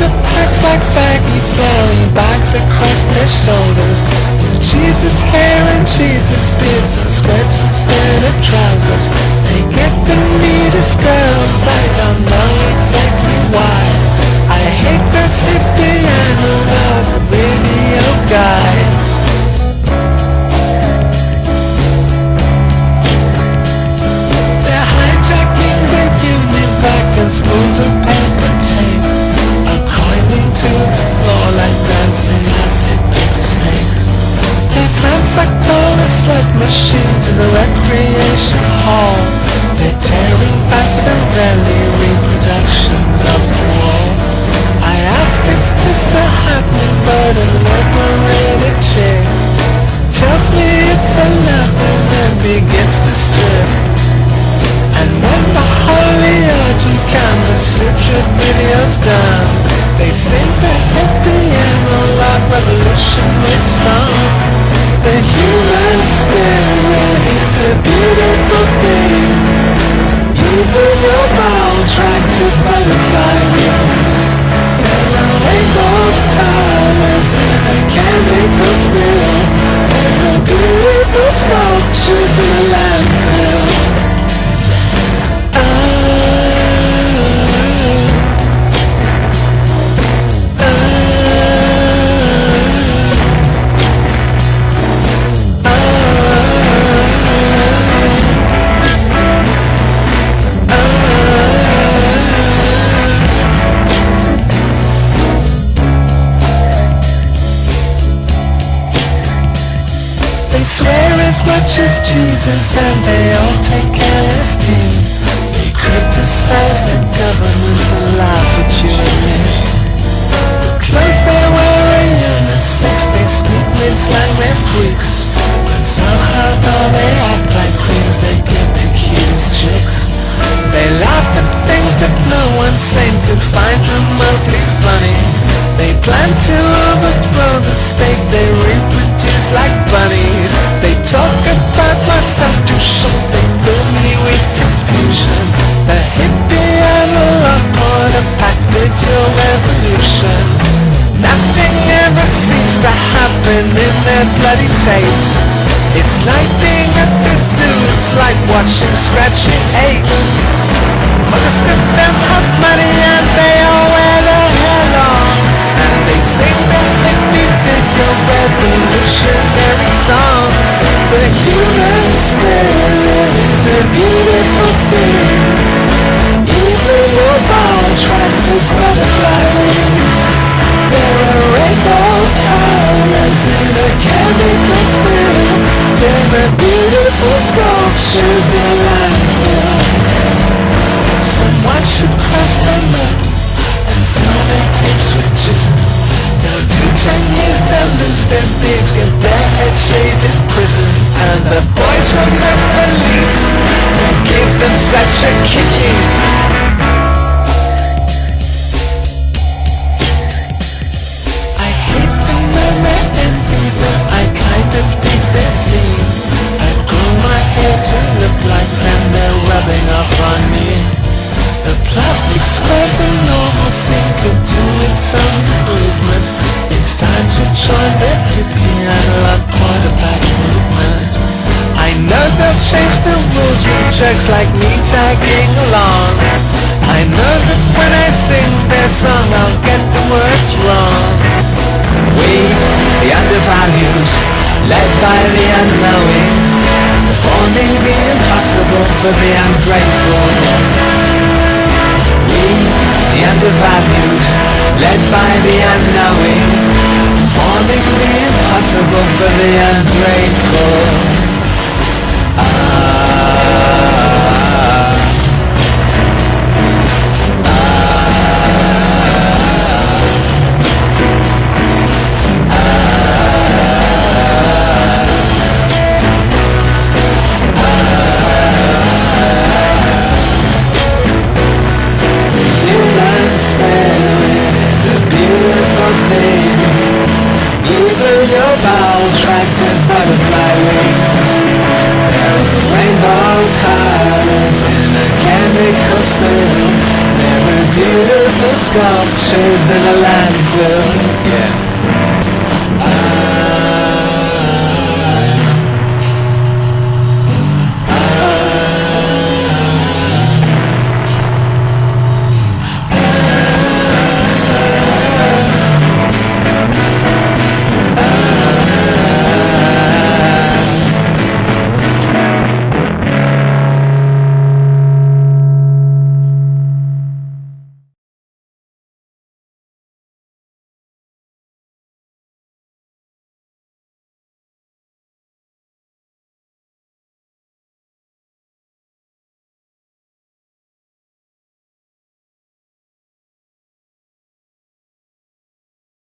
Portapaks like faggy flowing bags across their shoulders, with Jesus hair and Jesus beards and skirts instead of trousers. They get the neatest girls, I don't know exactly why. I hate those hippie analog video guys. They're hijacking the Union back and spools of paper tape, according to the floor like dancing acid paper snakes. They've ransacked all the slot machines in the recreation hall. They're tearing Vasarelli reproductions of the wall. I ask, is this a happening, but a liberated chick tells me it's enough and then begins to strip. And when the holy orgy canvas suture video's done, they sing the hippie analog revolutionary song. The human spirit is a beautiful thing. Even your ball tractors butterfly wings. There are rainbow colors in a chemical spill. There are beautiful sculptures in a landfill. They swear as much as Jesus and they all take LSD. They criticize the government and laugh at you and me. The clothes they wear are unisex, they speak mid-slang, they're freaks. But somehow though they act like queens, they get the cutest chicks. They laugh at things that no one sane could find remotely funny. They plan to overthrow the state, they reproduce like bunnies. They talk about my sanctuary, they fill me with confusion. The hippie analog Portapak video revolution. Nothing ever seems to happen in their bloody tapes. It's like being at the zoo, it's like watching scratching apes. Most of them have money and they all wear their hair long, and they sing the hippie video revolutionary song. The human spirit is a beautiful thing. Even your ball tractors butterfly wings. There are rainbow colors in a chemical spill. There are beautiful sculptures in landfill. Someone should cross them up and fill their tapes with chisel. They'll do 10 years, they'll lose their beards, get their heads shaved in prison. And the boys from the police will give them such a kicking. I hate them when they envy them, I kind of dig their scene. I grow my hair to look like them, they're rubbing off on me. The plastic squares and normal scene could do with some improvement. It's time to join the hippie analog Portapak movement. I know they'll change the rules with jerks like me tagging along. I know that when I sing their song I'll get the words wrong. We, the undervalued, led by the unknowing, performing the impossible for the ungrateful. The undervalued, led by the unknowing, performing the impossible for the ungrateful. Butterfly wings. There are rainbow colors in a chemical spill. There are beautiful sculptures in a landfill.